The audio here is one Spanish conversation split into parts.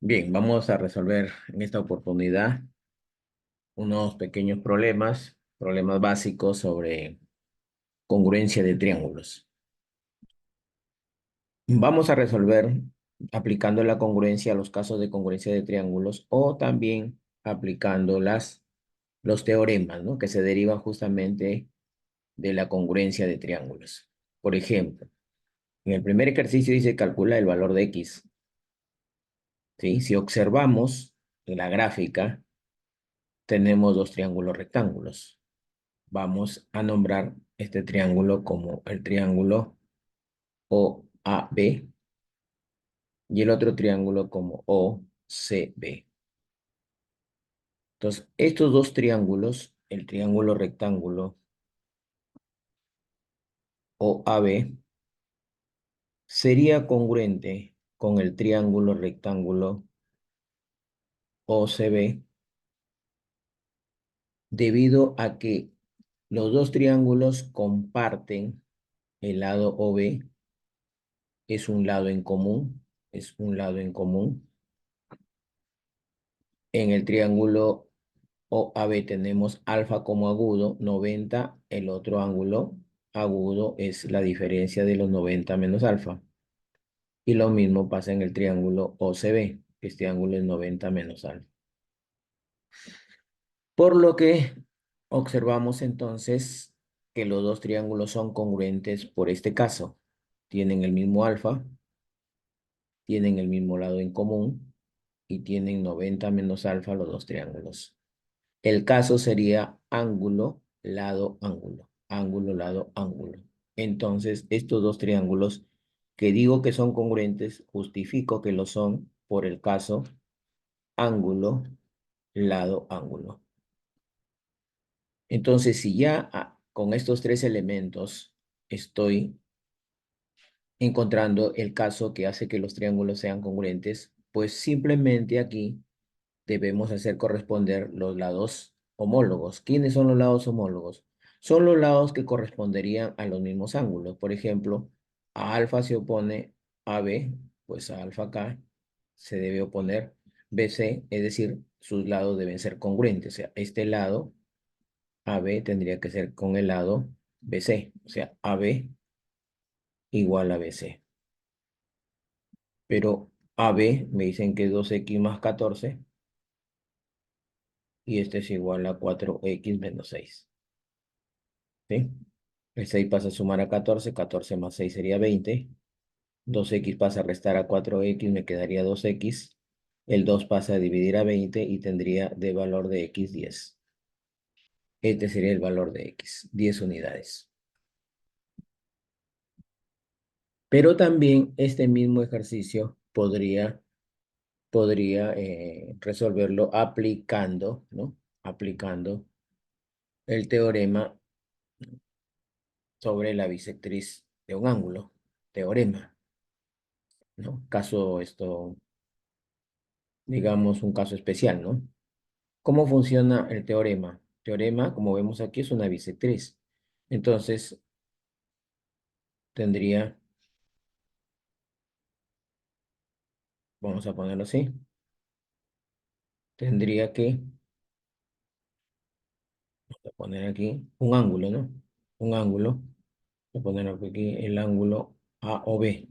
Bien, vamos a resolver en esta oportunidad unos pequeños problemas básicos sobre congruencia de triángulos. Vamos a resolver aplicando la congruencia a los casos de congruencia de triángulos o también aplicando los teoremas, ¿no? Que se derivan justamente de la congruencia de triángulos. Por ejemplo, en el primer ejercicio dice calcula el valor de x, ¿sí? Si observamos en la gráfica, tenemos dos triángulos rectángulos. Vamos a nombrar este triángulo como el triángulo OAB y el otro triángulo como OCB. Entonces, estos dos triángulos, el triángulo rectángulo OAB, sería congruente con el triángulo rectángulo OCB debido a que los dos triángulos comparten el lado OB, es un lado en común, es un lado en común. En el triángulo OAB tenemos alfa como agudo, 90, el otro ángulo agudo es la diferencia de los 90 menos alfa. Y lo mismo pasa en el triángulo OCB, este ángulo es 90 menos alfa. Por lo que observamos entonces que los dos triángulos son congruentes por este caso. Tienen el mismo alfa, tienen el mismo lado en común y tienen 90 menos alfa los dos triángulos. El caso sería ángulo, lado, ángulo, ángulo, lado, ángulo. Entonces, estos dos triángulos que digo que son congruentes, justifico que lo son por el caso ángulo, lado, ángulo. Entonces, si ya con estos tres elementos estoy encontrando el caso que hace que los triángulos sean congruentes, pues simplemente aquí debemos hacer corresponder los lados homólogos. ¿Quiénes son los lados homólogos? Son los lados que corresponderían a los mismos ángulos. Por ejemplo, a alfa se opone AB, pues a alfa acá se debe oponer BC, es decir, sus lados deben ser congruentes. O sea, este lado AB tendría que ser con el lado BC, o sea, AB igual a BC. Pero AB me dicen que es 2x más 14 y este es igual a 4x menos 6. ¿Sí? El 6 pasa a sumar a 14, 14 más 6 sería 20. 2x pasa a restar a 4x, me quedaría 2x. El 2 pasa a dividir a 20 y tendría de valor de x 10. Este sería el valor de x, 10 unidades. Pero también este mismo ejercicio podría resolverlo aplicando, ¿no? Aplicando el teorema sobre la bisectriz de un ángulo. Teorema, ¿no? Caso esto, digamos, un caso especial, ¿no? ¿Cómo funciona el teorema? Teorema, como vemos aquí, es una bisectriz. Entonces, tendría, vamos a ponerlo así, tendría que voy a poner aquí un ángulo, ¿no? Un ángulo, voy a poner aquí el ángulo A o B.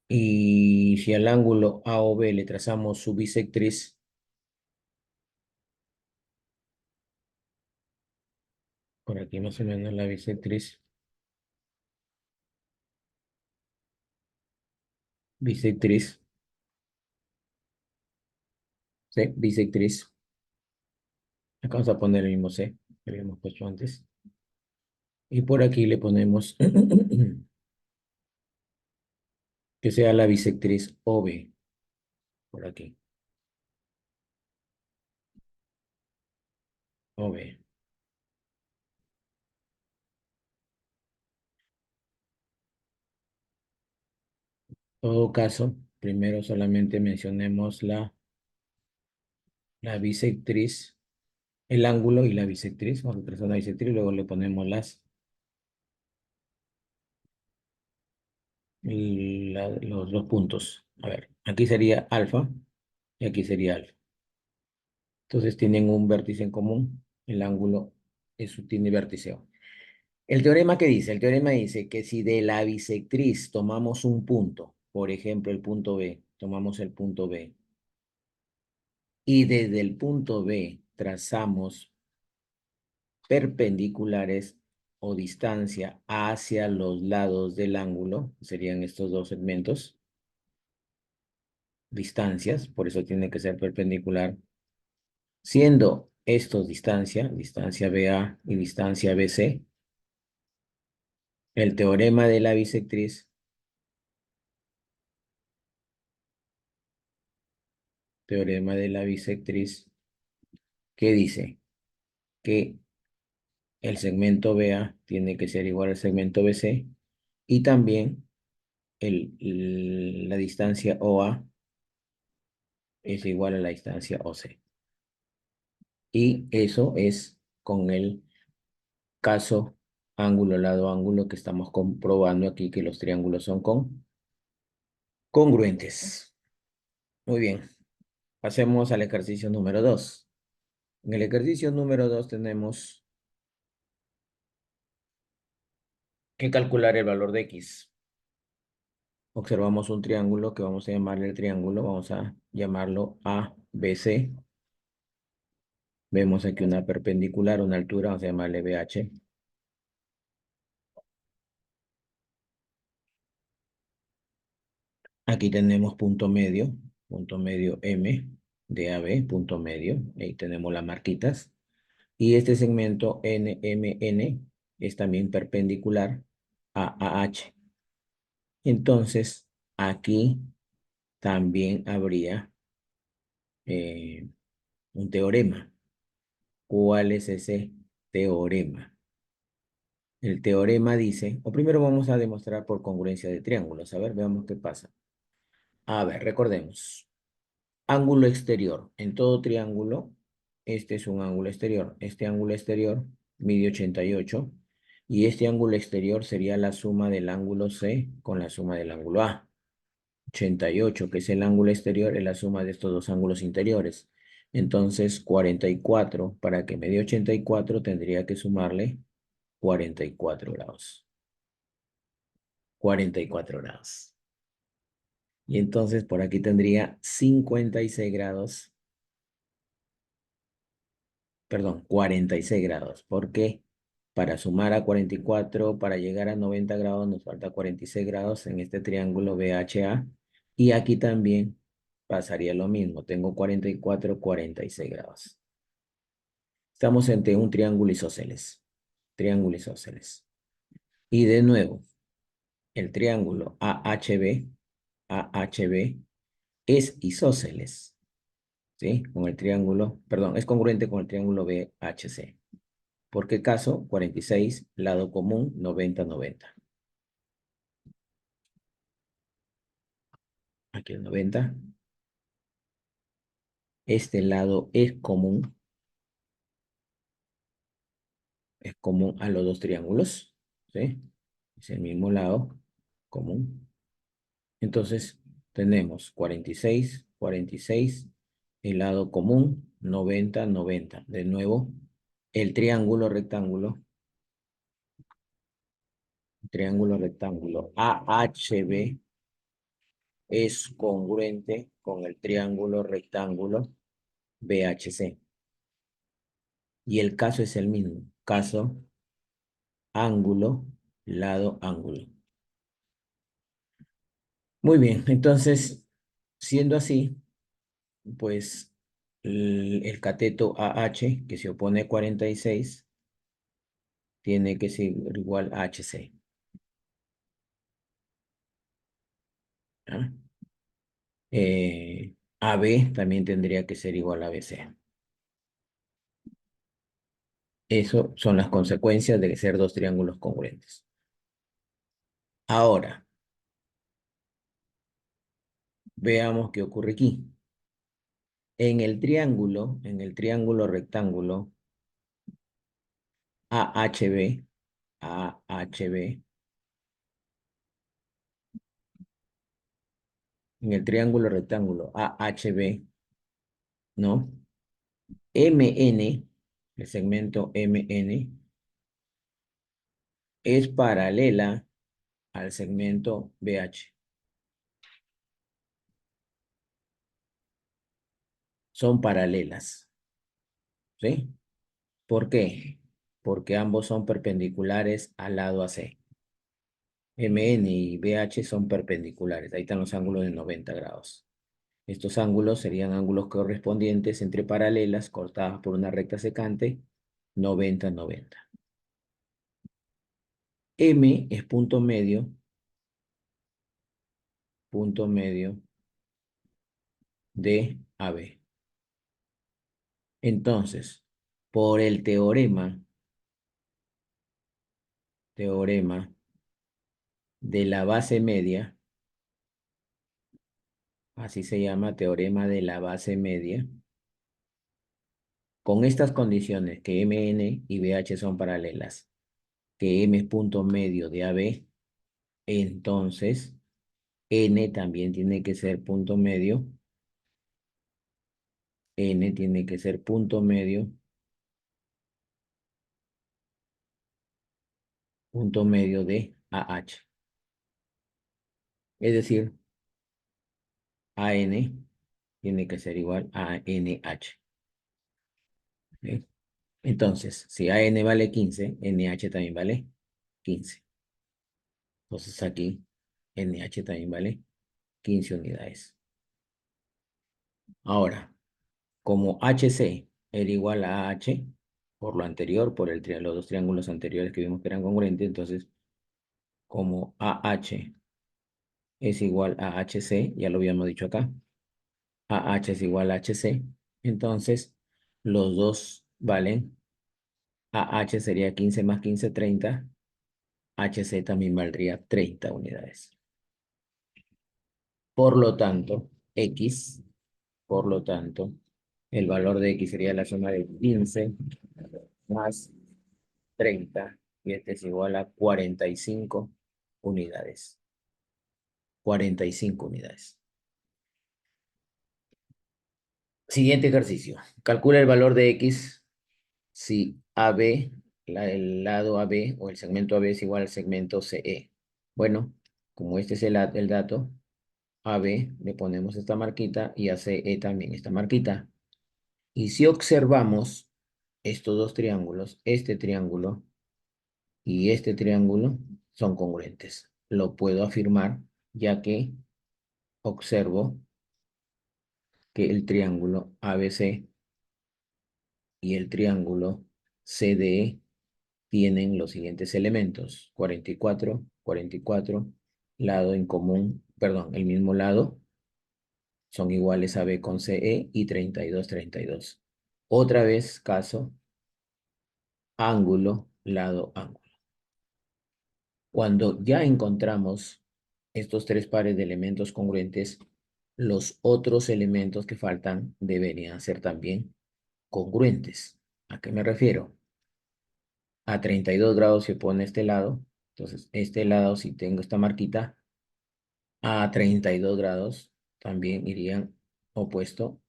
Y si al ángulo A o B le trazamos su bisectriz, por aquí más o menos la bisectriz, bisectriz, ¿sí? Bisectriz. Acá vamos a poner el mismo C que habíamos puesto antes. Y por aquí le ponemos que sea la bisectriz OB, por aquí, OB. En todo caso, primero solamente mencionemos la bisectriz, el ángulo y la bisectriz. Vamos a trazar la bisectriz, luego le ponemos los dos puntos. A ver, aquí sería alfa y aquí sería alfa. Entonces tienen un vértice en común. El ángulo tiene vértice. El teorema, ¿qué dice? El teorema dice que si de la bisectriz tomamos un punto, por ejemplo, el punto B, tomamos el punto B, y desde el punto B trazamos perpendiculares o distancia hacia los lados del ángulo, serían estos dos segmentos, distancias, por eso tiene que ser perpendicular, siendo estos distancia BA y distancia BC, el teorema de la bisectriz, teorema de la bisectriz, ¿qué dice? Que el segmento BA tiene que ser igual al segmento BC y también la distancia OA es igual a la distancia OC. Y eso es con el caso ángulo, lado, ángulo que estamos comprobando aquí que los triángulos son congruentes. Muy bien, pasemos al ejercicio número 2. En el ejercicio número 2 tenemos que calcular el valor de X. Observamos un triángulo que vamos a llamarle el triángulo, vamos a llamarlo ABC. Vemos aquí una perpendicular, una altura, vamos a llamarle BH. Aquí tenemos punto medio M de AB, punto medio. Ahí tenemos las marquitas. Y este segmento NMN es también perpendicular a AH. Entonces, aquí también habría eh, un teorema. ¿Cuál es ese teorema? El teorema dice, o primero vamos a demostrar por congruencia de triángulos. A ver, veamos qué pasa. A ver, recordemos. Ángulo exterior. En todo triángulo, este es un ángulo exterior. Este ángulo exterior mide 88 y este ángulo exterior sería la suma del ángulo C con la suma del ángulo A. 88, que es el ángulo exterior, es la suma de estos dos ángulos interiores. Entonces, 44, para que me dé 84, tendría que sumarle 44 grados. 44 grados. Y entonces por aquí tendría 56 grados, perdón, 46 grados. Porque para sumar a 44, para llegar a 90 grados, nos falta 46 grados en este triángulo BHA. Y aquí también pasaría lo mismo. Tengo 44, 46 grados. Estamos ante un triángulo isósceles. Triángulo isósceles. Y de nuevo, el triángulo AHB es isósceles. ¿Sí? Con el triángulo, perdón, es congruente con el triángulo BHC. ¿Por qué caso? 46, lado común, 90, 90. Aquí el 90. Este lado es común a los dos triángulos, ¿sí? Es el mismo lado común. Entonces, tenemos 46, 46, el lado común, 90, 90. De nuevo, el triángulo rectángulo AHB es congruente con el triángulo rectángulo BHC. Y el caso es el mismo. Caso, ángulo, lado, ángulo. Muy bien, entonces, siendo así, pues el cateto AH, que se opone a 46, tiene que ser igual a HC. ¿Ah? AB también tendría que ser igual a BC. Eso son las consecuencias de ser dos triángulos congruentes. Ahora, veamos qué ocurre aquí. En el triángulo rectángulo AHB, AHB, en el triángulo rectángulo AHB, ¿no? MN, el segmento MN, es paralela al segmento BH. Son paralelas, ¿sí? ¿Por qué? Porque ambos son perpendiculares al lado AC. MN y BH son perpendiculares. Ahí están los ángulos de 90 grados. Estos ángulos serían ángulos correspondientes entre paralelas cortadas por una recta secante 90-90. M es punto medio de AB. Entonces, por el teorema de la base media, así se llama teorema de la base media, con estas condiciones que MN y BH son paralelas, que M es punto medio de AB, entonces N también tiene que ser punto medio, N tiene que ser punto medio de AH. Es decir, AN tiene que ser igual a NH. ¿Sí? Entonces, si AN vale 15, NH también vale 15. Entonces aquí NH también vale 15 unidades. Ahora, como HC era igual a H, por lo anterior, por los dos triángulos anteriores que vimos que eran congruentes, entonces como AH es igual a HC, ya lo habíamos dicho acá, AH es igual a HC, entonces los dos valen, AH sería 15 más 15, 30, HC también valdría 30 unidades. Por lo tanto, X, por lo tanto, el valor de X sería la suma de 15 más 30, y este es igual a 45 unidades. 45 unidades. Siguiente ejercicio. Calcula el valor de X si AB, el lado AB o el segmento AB es igual al segmento CE. Bueno, como este es el dato, AB le ponemos esta marquita y a CE también esta marquita. Y si observamos estos dos triángulos, este triángulo y este triángulo son congruentes. Lo puedo afirmar ya que observo que el triángulo ABC y el triángulo CDE tienen los siguientes elementos: 44, 44, lado en común, perdón, el mismo lado, son iguales a B con CE y 32, 32. Otra vez, caso, ángulo, lado, ángulo. Cuando ya encontramos estos tres pares de elementos congruentes, los otros elementos que faltan deberían ser también congruentes. ¿A qué me refiero? A 32 grados se pone este lado, entonces este lado, si tengo esta marquita, a 32 grados también irían opuesto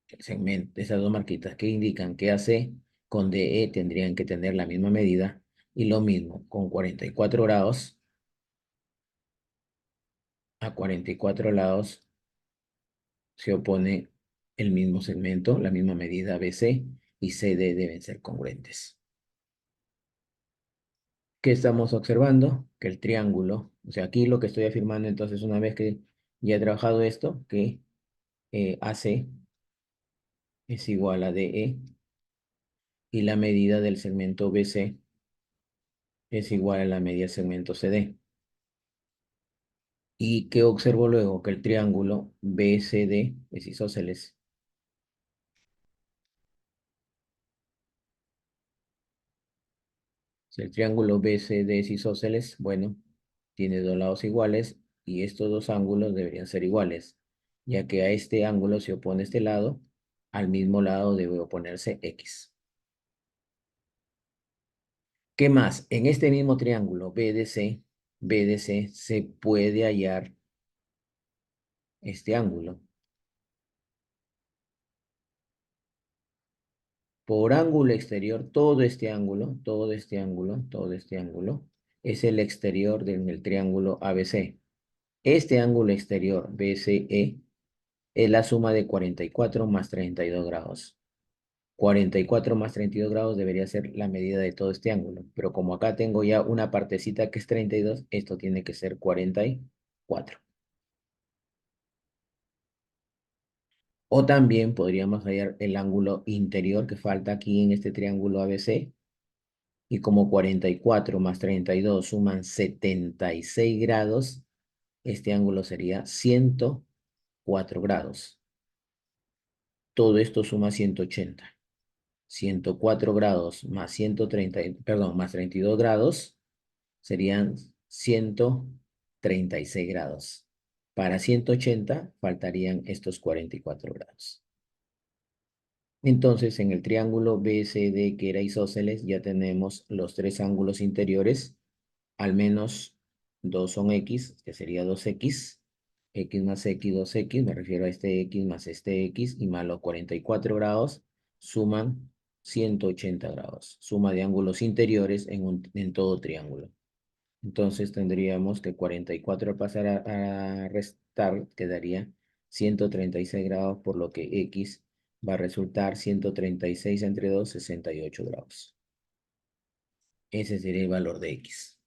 el segmento, esas dos marquitas que indican que AC con DE tendrían que tener la misma medida, y lo mismo con 44 grados, a 44 lados se opone el mismo segmento, la misma medida BC, y CD deben ser congruentes. ¿Qué estamos observando? Que el triángulo, o sea, aquí lo que estoy afirmando entonces, una vez que ya he trabajado esto, que AC es igual a DE y la medida del segmento BC es igual a la medida del segmento CD. ¿Y qué observo luego? Que el triángulo BCD es isósceles. Si el triángulo BCD es isósceles, bueno, tiene dos lados iguales y estos dos ángulos deberían ser iguales, ya que a este ángulo se opone este lado, al mismo lado debe oponerse X. ¿Qué más? En este mismo triángulo BDC se puede hallar este ángulo. Por ángulo exterior, todo este ángulo, todo este ángulo, todo este ángulo, es el exterior del triángulo ABC. Este ángulo exterior BCE es la suma de 44 más 32 grados. 44 más 32 grados debería ser la medida de todo este ángulo, pero como acá tengo ya una partecita que es 32, esto tiene que ser 44. O también podríamos hallar el ángulo interior que falta aquí en este triángulo ABC, y como 44 más 32 suman 76 grados, este ángulo sería 104 grados. Todo esto suma 180. 104 grados más 130, perdón, más 32 grados serían 136 grados. Para 180 faltarían estos 44 grados. Entonces, en el triángulo BCD que era isósceles, ya tenemos los tres ángulos interiores, al menos dos son X, que sería 2X, X más X, 2X, me refiero a este X más este X, y más los 44 grados, suman 180 grados, suma de ángulos interiores en todo triángulo. Entonces tendríamos que 44 al pasar a restar quedaría 136 grados, por lo que X va a resultar 136 entre 2, 68 grados. Ese sería el valor de X.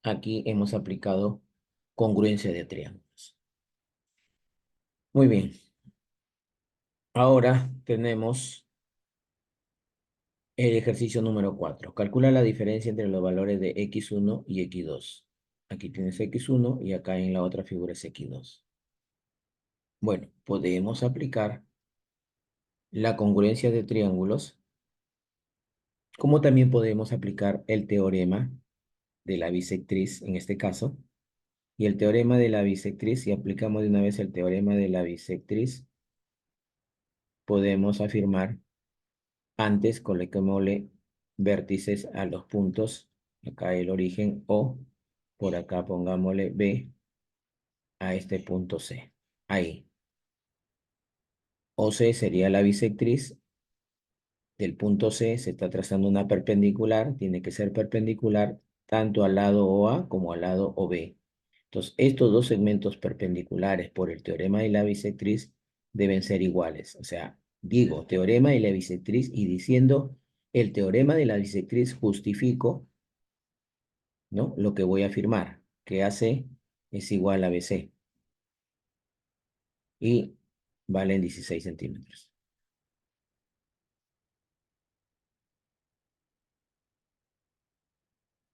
Aquí hemos aplicado congruencia de triángulos. Muy bien. Ahora tenemos el ejercicio número 4. Calcula la diferencia entre los valores de X1 y X2. Aquí tienes X1 y acá en la otra figura es X2. Bueno, podemos aplicar la congruencia de triángulos, como también podemos aplicar el teorema de la bisectriz en este caso. Y el teorema de la bisectriz, si aplicamos de una vez el teorema de la bisectriz, podemos afirmar, antes coloquémosle vértices a los puntos, acá el origen O, por acá pongámosle B a este punto C. Ahí. OC sería la bisectriz. Del punto C se está trazando una perpendicular, tiene que ser perpendicular tanto al lado OA como al lado OB. Entonces, estos dos segmentos perpendiculares por el teorema de la bisectriz deben ser iguales. O sea, digo teorema de la bisectriz y diciendo el teorema de la bisectriz justifico, ¿no?, lo que voy a afirmar, que AC es igual a BC y valen 16 centímetros.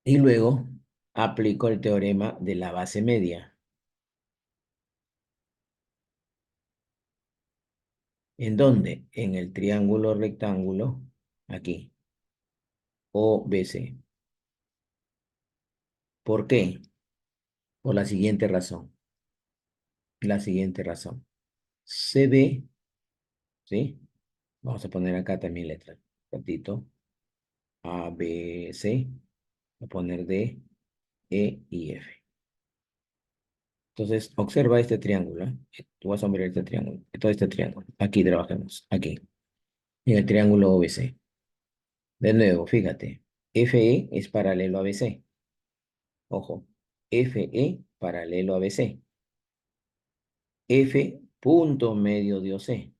Y luego aplico el teorema de la base media. ¿En dónde? En el triángulo rectángulo, aquí, OBC. ¿Por qué? Por la siguiente razón. La siguiente razón. CB, ¿sí? Vamos a poner acá también letras. Ratito. ABC. Voy a poner D, E y F. Entonces, observa este triángulo, ¿eh? Tú vas a mirar este triángulo. Todo este triángulo. Aquí trabajemos. Aquí. En el triángulo OBC. De nuevo, fíjate. FE es paralelo a BC. Ojo. FE paralelo a BC. F punto medio de OC.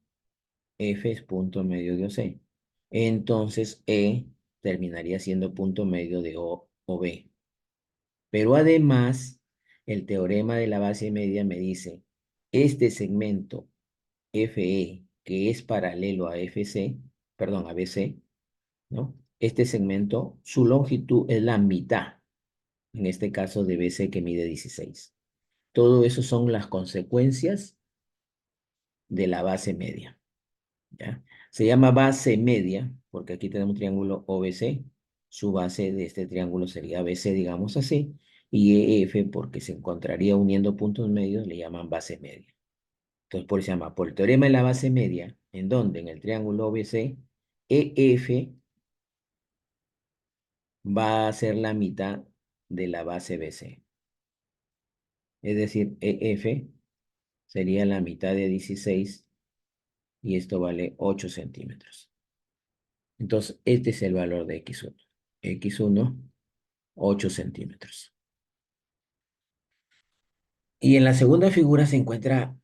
F es punto medio de OC. Entonces E terminaría siendo punto medio de O o B. Pero además, el teorema de la base media me dice, este segmento FE, que es paralelo a FC, perdón, a BC, ¿no? Este segmento, su longitud es la mitad, en este caso de BC, que mide 16. Todo eso son las consecuencias de la base media, ¿ya? Se llama base media porque aquí tenemos un triángulo OBC, su base de este triángulo sería BC, digamos así, y EF porque se encontraría uniendo puntos medios, le llaman base media. Entonces, por eso se llama, por el teorema de la base media, en donde en el triángulo OBC, EF va a ser la mitad de la base BC. Es decir, EF sería la mitad de 16 y esto vale 8 centímetros. Entonces, este es el valor de x1. x1, 8 centímetros. Y en la segunda figura se encuentra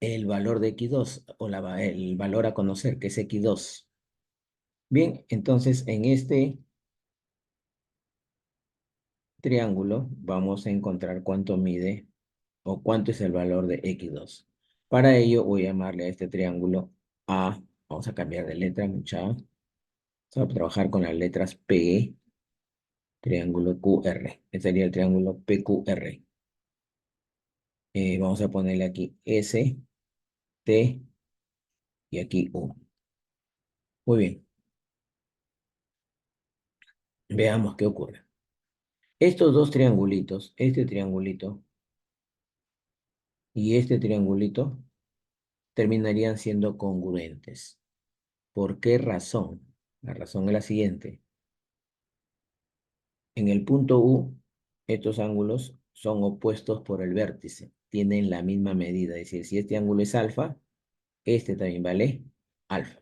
el valor de x2 o el valor a conocer, que es x2. Bien, entonces en este triángulo vamos a encontrar cuánto mide o cuánto es el valor de x2. Para ello voy a llamarle a este triángulo A. Vamos a cambiar de letra, mucha. Vamos a trabajar con las letras P, triángulo QR. Este sería el triángulo PQR. Vamos a ponerle aquí S, T y aquí U. Muy bien, veamos qué ocurre. Estos dos triangulitos, este triangulito y este triangulito, terminarían siendo congruentes. ¿Por qué razón? La razón es la siguiente. En el punto U, estos ángulos son opuestos por el vértice. Tienen la misma medida. Es decir, si este ángulo es alfa, este también vale alfa.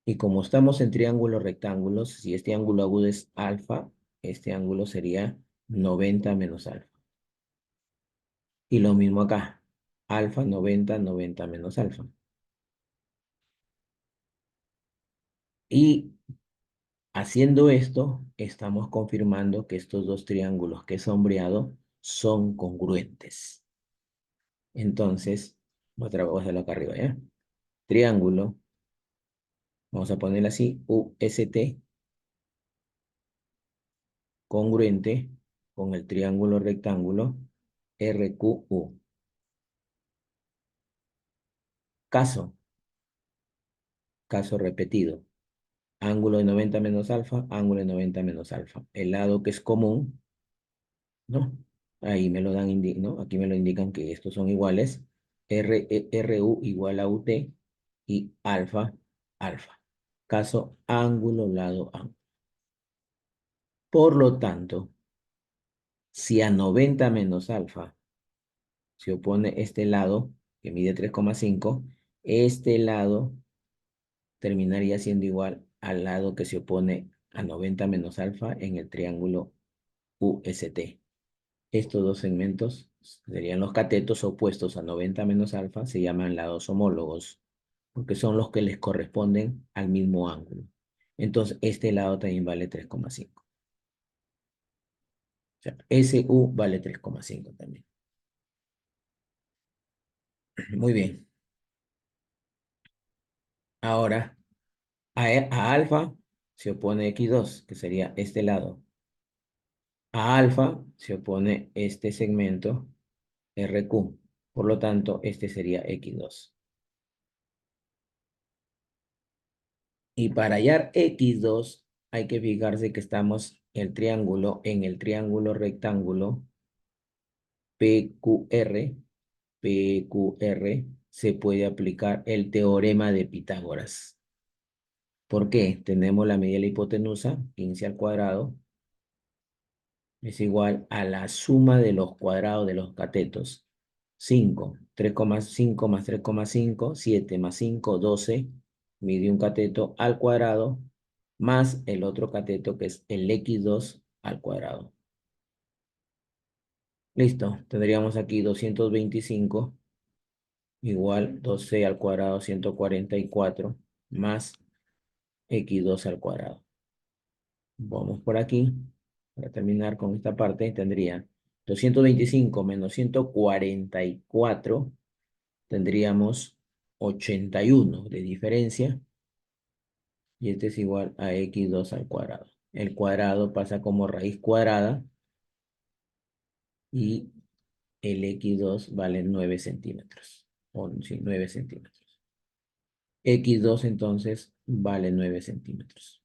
Y como estamos en triángulos rectángulos, si este ángulo agudo es alfa, este ángulo sería 90 menos alfa. Y lo mismo acá. Alfa, 90, 90 menos alfa. Y haciendo esto, estamos confirmando que estos dos triángulos que he sombreado son congruentes. Entonces, otra vez hacerlo acá arriba, ¿ya? Triángulo, vamos a ponerlo así, UST, congruente con el triángulo rectángulo RQU. Caso, caso repetido. Ángulo de 90 menos alfa, ángulo de 90 menos alfa. El lado que es común, ¿no? Ahí me lo dan, ¿no? Aquí me lo indican que estos son iguales. RU igual a UT y alfa, alfa. Caso ángulo, lado, ángulo. Por lo tanto, si a 90 menos alfa se opone este lado, que mide 3,5, este lado terminaría siendo igual al lado que se opone a 90 menos alfa en el triángulo UST. Estos dos segmentos serían los catetos opuestos a 90 menos alfa, se llaman lados homólogos, porque son los que les corresponden al mismo ángulo. Entonces, este lado también vale 3,5. O sea, SU vale 3,5 también. Muy bien. Ahora, a alfa se opone x2, que sería este lado. A alfa se opone este segmento RQ. Por lo tanto, este sería x2. Y para hallar x2 hay que fijarse que estamos en el triángulo rectángulo PQR. PQR se puede aplicar el teorema de Pitágoras. ¿Por qué? Tenemos la medida de la hipotenusa, 15 al cuadrado, es igual a la suma de los cuadrados de los catetos. 5, 3,5 más 3,5, 7 más 5, 12, mide un cateto al cuadrado, más el otro cateto que es el x2 al cuadrado. Listo, tendríamos aquí 225 igual 12 al cuadrado, 144, más x2 al cuadrado. Vamos por aquí, para terminar con esta parte, tendría 225 menos 144, tendríamos 81 de diferencia, y este es igual a x2 al cuadrado. El cuadrado pasa como raíz cuadrada, y el x2 vale 9 centímetros, o sí, 9 centímetros. X2 entonces vale 9 centímetros.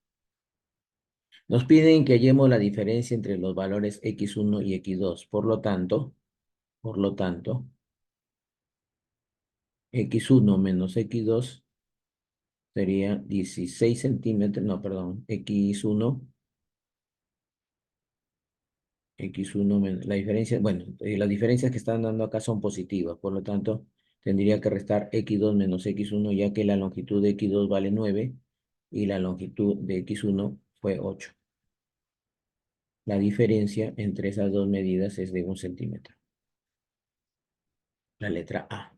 Nos piden que hallemos la diferencia entre los valores x1 y x2. Por lo tanto, x1 menos x2 sería 16 centímetros, no, perdón, x1 X1 menos, la diferencia, bueno, las diferencias que están dando acá son positivas, por lo tanto, tendría que restar X2 menos X1, ya que la longitud de X2 vale 9 y la longitud de X1 fue 8. La diferencia entre esas dos medidas es de 1 centímetro. La letra A.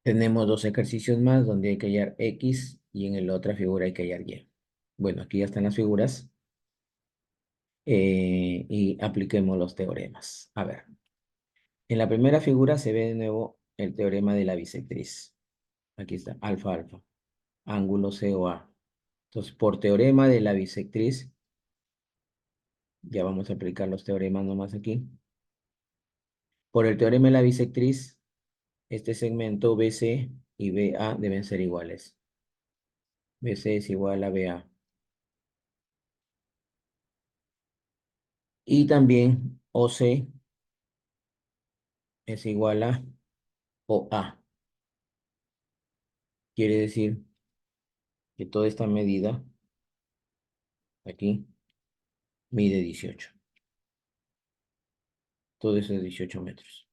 Tenemos dos ejercicios más donde hay que hallar X y en la otra figura hay que hallar Y. Bueno, aquí ya están las figuras y apliquemos los teoremas. A ver, en la primera figura se ve de nuevo el teorema de la bisectriz. Aquí está, alfa, alfa, ángulo COA. Entonces, por teorema de la bisectriz, ya vamos a aplicar los teoremas nomás aquí. Por el teorema de la bisectriz, este segmento BC y BA deben ser iguales. BC es igual a BA. Y también OC es igual a OA. Quiere decir que toda esta medida aquí mide 18. Todo eso es 18 metros.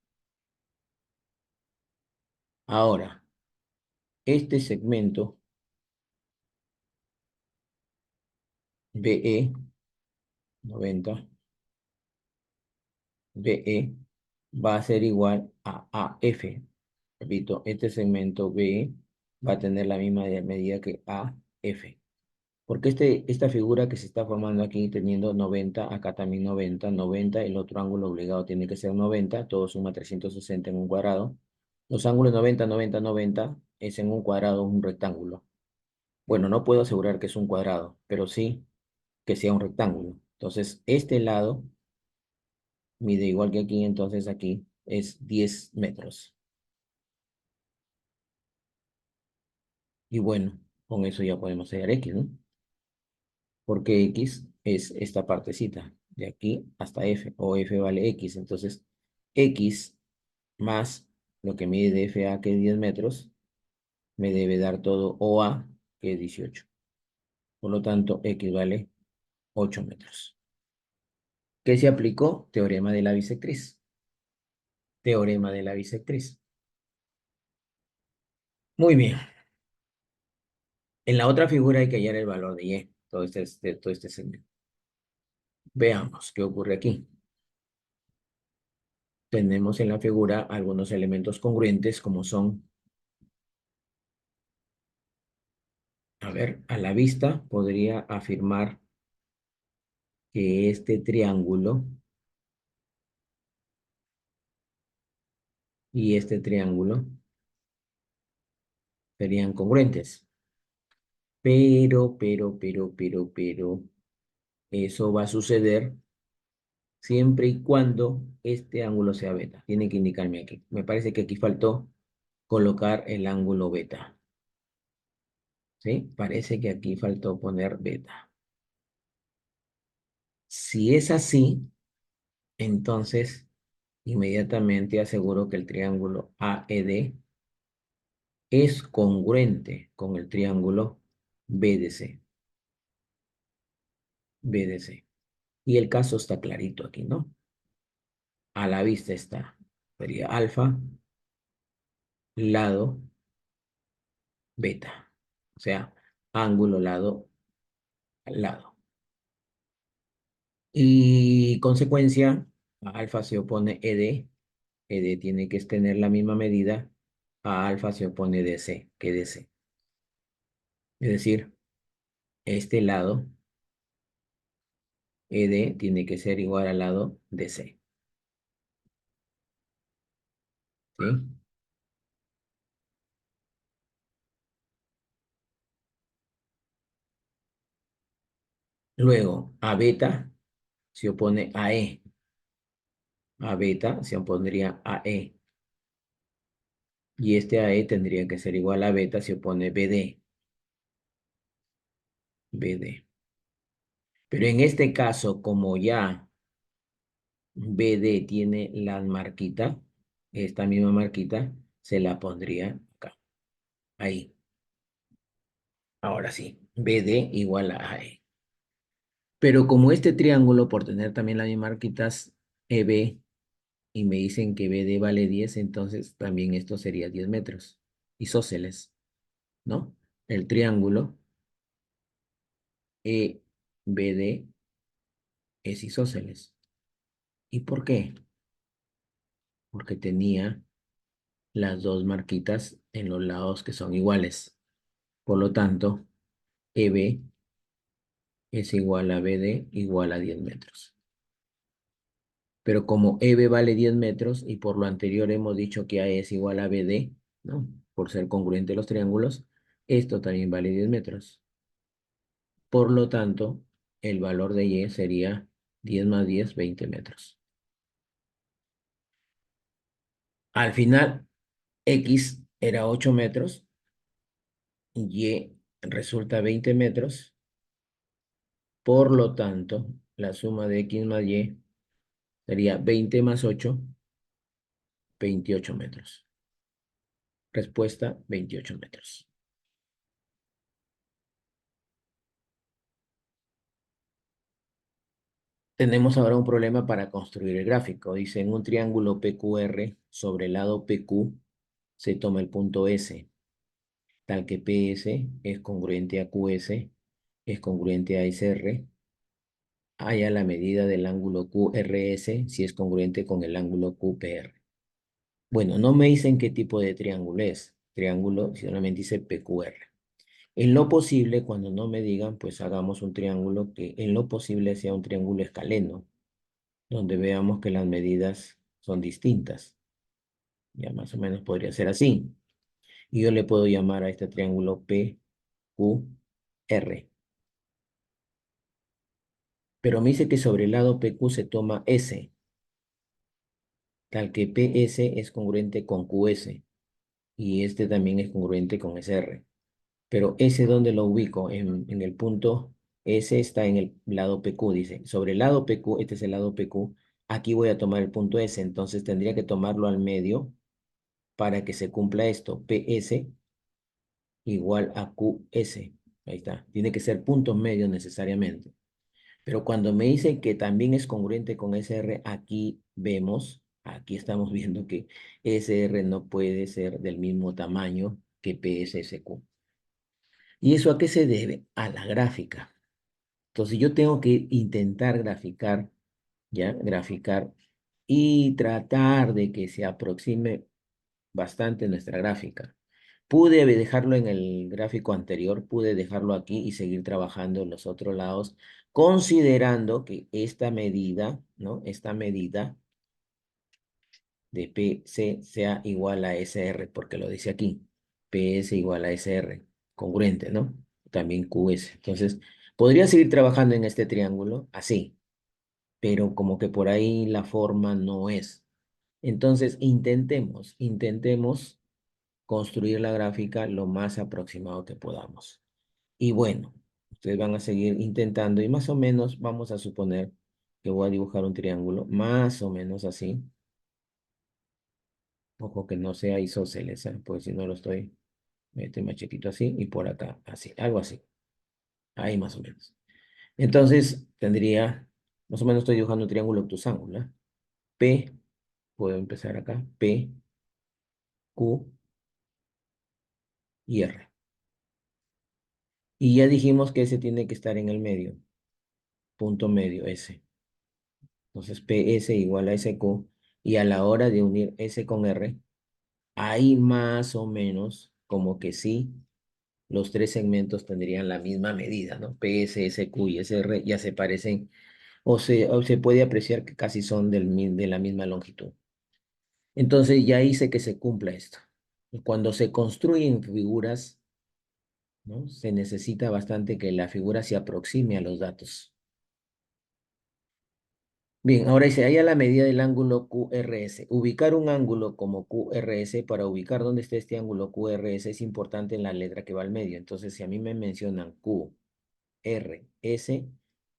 Ahora, este segmento BE 90, BE va a ser igual a AF. Repito, este segmento BE va a tener la misma medida que AF. Porque esta figura que se está formando aquí teniendo 90, acá también 90, 90, el otro ángulo obligado tiene que ser 90, todo suma 360 en un cuadrado. Los ángulos 90, 90, 90 es en un cuadrado un rectángulo. Bueno, no puedo asegurar que es un cuadrado, pero sí que sea un rectángulo. Entonces, este lado mide igual que aquí, entonces aquí es 10 metros. Y bueno, con eso ya podemos hallar X, ¿no? Porque X es esta partecita, de aquí hasta F, o F vale X. Entonces, X más lo que mide de FA, que es 10 metros, me debe dar todo OA, que es 18. Por lo tanto, X vale 8 metros. ¿Qué se aplicó? Teorema de la bisectriz. Teorema de la bisectriz. Muy bien. En la otra figura hay que hallar el valor de Y, todo este segmento. Veamos qué ocurre aquí. Tenemos en la figura algunos elementos congruentes como son, a ver, a la vista podría afirmar que este triángulo y este triángulo serían congruentes. Pero, eso va a suceder siempre y cuando este ángulo sea beta. Tiene que indicarme aquí. Me parece que aquí faltó colocar el ángulo beta. ¿Sí? Parece que aquí faltó poner beta. Si es así, entonces inmediatamente aseguro que el triángulo AED es congruente con el triángulo BDC. BDC. Y el caso está clarito aquí, ¿no? A la vista está. Sería alfa, lado, beta. O sea, ángulo, lado, lado. Y consecuencia, a alfa se opone ED. ED tiene que tener la misma medida. A alfa se opone DC, que DC. Es decir, este lado, ED, tiene que ser igual al lado DC. ¿Sí? Luego, a beta se opone a E. A beta se opondría a E. Y este AE tendría que ser igual a beta, se opone BD. BD. Pero en este caso, como ya BD tiene la marquita, esta misma marquita, se la pondría acá, ahí. Ahora sí, BD igual a AE. Pero como este triángulo, por tener también las mismas marquitas EB, y me dicen que BD vale 10, entonces también esto sería 10 metros. Isósceles, ¿no? El triángulo EBD es isósceles. ¿Y por qué? Porque tenía las dos marquitas en los lados que son iguales. Por lo tanto, EB es igual a BD igual a 10 metros. Pero como EB vale 10 metros y por lo anterior hemos dicho que AE es igual a BD, ¿no? Por ser congruente los triángulos, esto también vale 10 metros. Por lo tanto, el valor de Y sería 10 más 10, 20 metros. Al final, X era 8 metros, Y resulta 20 metros. Por lo tanto, la suma de X más Y sería 20 más 8, 28 metros. Respuesta, 28 metros. Tenemos ahora un problema para construir el gráfico. Dice, en un triángulo PQR, sobre el lado PQ, se toma el punto S, tal que PS es congruente a QS, es congruente a SR, haya la medida del ángulo QRS si es congruente con el ángulo QPR. Bueno, no me dicen qué tipo de triángulo es. Triángulo solamente dice PQR. En lo posible, cuando no me digan, pues hagamos un triángulo que en lo posible sea un triángulo escaleno, donde veamos que las medidas son distintas. Ya más o menos podría ser así. Y yo le puedo llamar a este triángulo PQR. Pero me dice que sobre el lado PQ se toma S, tal que PS es congruente con QS y este también es congruente con SR. Pero S, ¿dónde lo ubico? En el punto S está en el lado PQ, dice. Sobre el lado PQ, este es el lado PQ, aquí voy a tomar el punto S, entonces tendría que tomarlo al medio para que se cumpla esto. PS igual a QS. Ahí está. Tiene que ser puntos medios necesariamente. Pero cuando me dice que también es congruente con SR, aquí estamos viendo que SR no puede ser del mismo tamaño que PSSQ. ¿Y eso a qué se debe? A la gráfica. Entonces yo tengo que intentar graficar, ¿ya? Graficar y tratar de que se aproxime bastante nuestra gráfica. Pude dejarlo en el gráfico anterior, pude dejarlo aquí y seguir trabajando en los otros lados, considerando que esta medida, ¿no? Esta medida de PC sea igual a SR, porque lo dice aquí, PS igual a SR, congruente, ¿no? También QS. Entonces, podría seguir trabajando en este triángulo así, pero como que por ahí la forma no es. Entonces, intentemos construir la gráfica lo más aproximado que podamos. Y bueno, ustedes van a seguir intentando y más o menos vamos a suponer que voy a dibujar un triángulo, más o menos así. Ojo que no sea isósceles, ¿eh? Pues si no lo estoy más chiquito así y por acá así, algo así. Ahí más o menos. Entonces tendría, más o menos estoy dibujando un triángulo octosángula. P, puedo empezar acá, P, Q y R. Y ya dijimos que ese tiene que estar en el medio, punto medio, S. Entonces PS igual a SQ y a la hora de unir S con R, ahí más o menos como que sí, los tres segmentos tendrían la misma medida, ¿no? PS, SQ y SR ya se parecen o se puede apreciar que casi son de la misma longitud. Entonces ya hice que se cumpla esto. Y cuando se construyen figuras, ¿no? Se necesita bastante que la figura se aproxime a los datos. Bien, ahora dice, haya la medida del ángulo QRS. Ubicar un ángulo como QRS, para ubicar dónde está este ángulo QRS es importante en la letra que va al medio. Entonces, si a mí me mencionan QRS,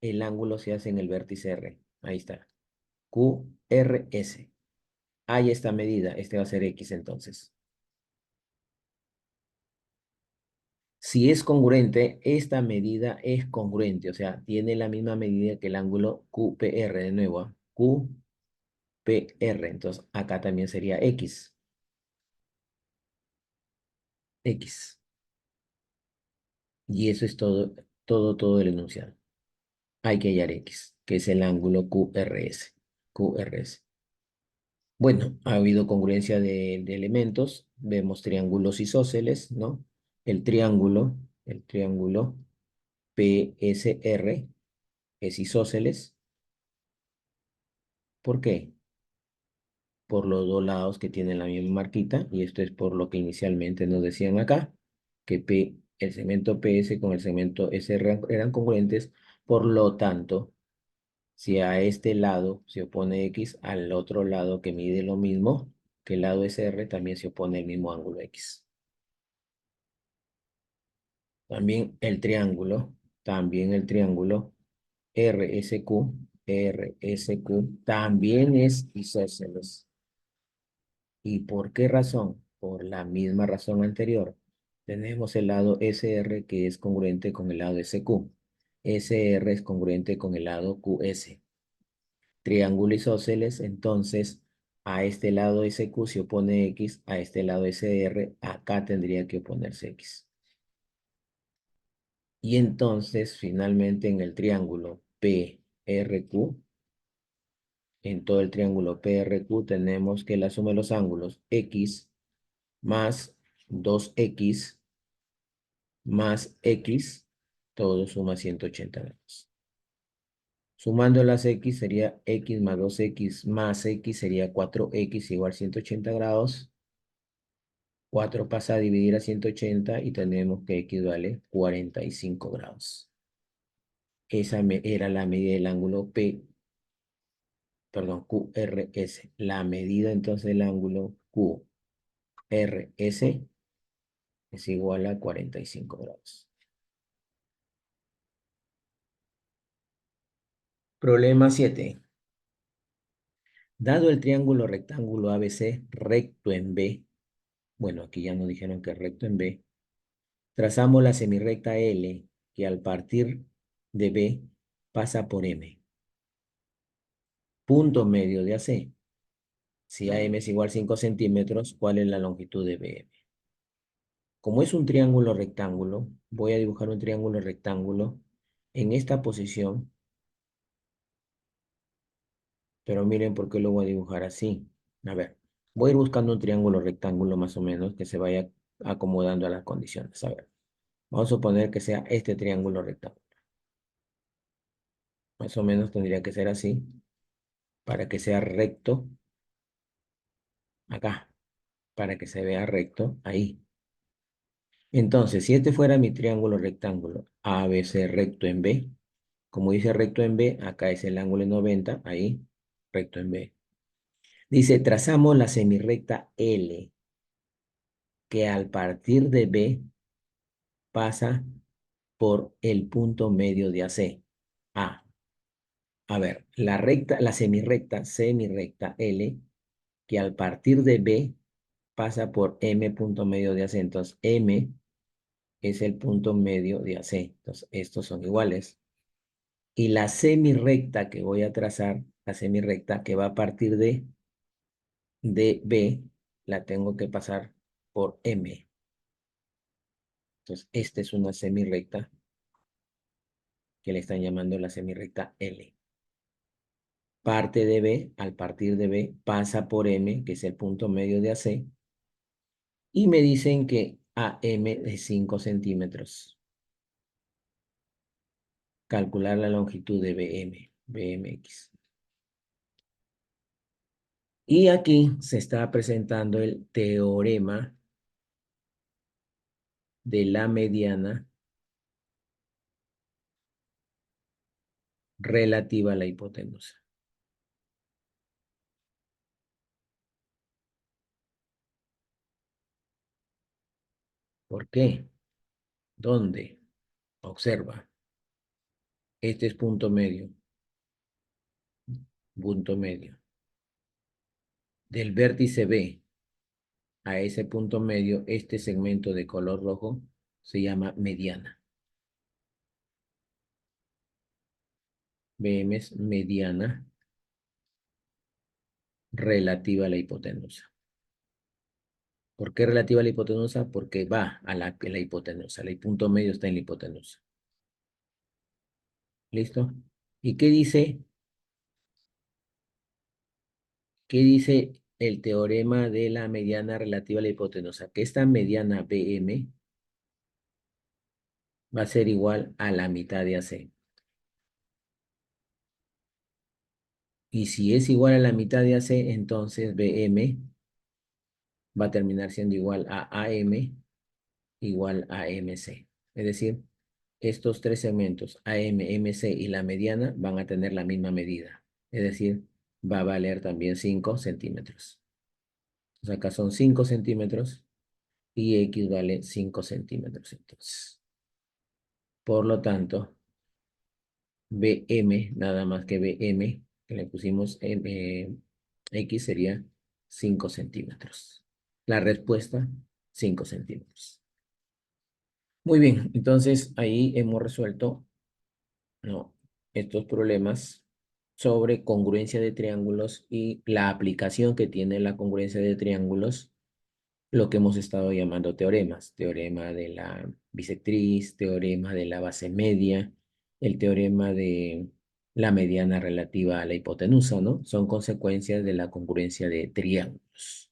el ángulo se hace en el vértice R. Ahí está. QRS. Hay esta medida. Este va a ser X entonces. Si es congruente, esta medida es congruente, o sea, tiene la misma medida que el ángulo QPR, de nuevo, ¿ah? QPR, entonces acá también sería X, X. Y eso es todo, todo el enunciado. Hay que hallar X, que es el ángulo QRS. QRS. Bueno, ha habido congruencia de elementos. Vemos triángulos isósceles, ¿no? El triángulo PSR es isósceles. ¿Por qué? Por los dos lados que tienen la misma marquita, y esto es por lo que inicialmente nos decían acá, que el segmento PS con el segmento SR eran congruentes, por lo tanto, si a este lado se opone X, al otro lado que mide lo mismo que el lado SR, también se opone el mismo ángulo X. También el triángulo RSQ, RSQ también es isósceles. ¿Y por qué razón? Por la misma razón anterior. Tenemos el lado SR que es congruente con el lado SQ. SR es congruente con el lado QS. Triángulo isósceles, entonces a este lado SQ se opone X, a este lado SR, acá tendría que oponerse X. Y entonces, finalmente, en el triángulo PRQ, en todo el triángulo PRQ, tenemos que la suma de los ángulos X más 2X más X, todo suma 180 grados. Sumando las X sería X más 2X más X sería 4X igual 180 grados. 4 pasa a dividir a 180 y tenemos que X vale 45 grados. Esa era la medida del ángulo QRS. La medida entonces del ángulo QRS es igual a 45 grados. Problema 7. Dado el triángulo rectángulo ABC recto en B, bueno, aquí ya nos dijeron que es recto en B, trazamos la semirrecta L que al partir de B pasa por M. Punto medio de AC. Si AM es igual a 5 centímetros, ¿cuál es la longitud de BM? Como es un triángulo rectángulo, voy a dibujar un triángulo rectángulo en esta posición, pero miren por qué lo voy a dibujar así. A ver, voy a ir buscando un triángulo rectángulo más o menos que se vaya acomodando a las condiciones. A ver, vamos a suponer que sea este triángulo rectángulo. Más o menos tendría que ser así para que sea recto acá, para que se vea recto ahí. Entonces, si este fuera mi triángulo rectángulo ABC recto en B, como dice recto en B, acá es el ángulo de 90, ahí, recto en B. Dice, trazamos la semirrecta L, que al partir de B pasa por el punto medio de AC. A ver, la semirrecta L, que al partir de B pasa por M punto medio de AC. Entonces, M es el punto medio de AC. Entonces, estos son iguales. Y la semirrecta que voy a trazar, la semirrecta que va a partir de B, la tengo que pasar por M. Entonces, esta es una semirrecta que le están llamando la semirrecta L. Parte de B, al partir de B, pasa por M, que es el punto medio de AC, y me dicen que AM es 5 centímetros. Calcular la longitud de BMX. Y aquí se está presentando el teorema de la mediana relativa a la hipotenusa. ¿Por qué? ¿Dónde? Observa. Este es punto medio. Punto medio. Del vértice B a ese punto medio, este segmento de color rojo se llama mediana. BM es mediana relativa a la hipotenusa. ¿Por qué relativa a la hipotenusa? Porque va a la hipotenusa. El punto medio está en la hipotenusa. ¿Listo? ¿Y qué dice el teorema de la mediana relativa a la hipotenusa? Que esta mediana BM va a ser igual a la mitad de AC. Y si es igual a la mitad de AC, entonces BM va a terminar siendo igual a AM igual a MC. Es decir, estos tres segmentos, AM, MC y la mediana, van a tener la misma medida. Es decir, va a valer también 5 centímetros. Entonces acá son 5 centímetros y X vale 5 centímetros. Entonces, por lo tanto, BM, nada más que BM, que le pusimos X sería 5 centímetros. La respuesta, 5 centímetros. Muy bien, entonces ahí hemos resuelto, ¿no?, estos problemas sobre congruencia de triángulos y la aplicación que tiene la congruencia de triángulos, lo que hemos estado llamando teoremas: teorema de la bisectriz, teorema de la base media, el teorema de la mediana relativa a la hipotenusa, ¿no? Son consecuencias de la congruencia de triángulos.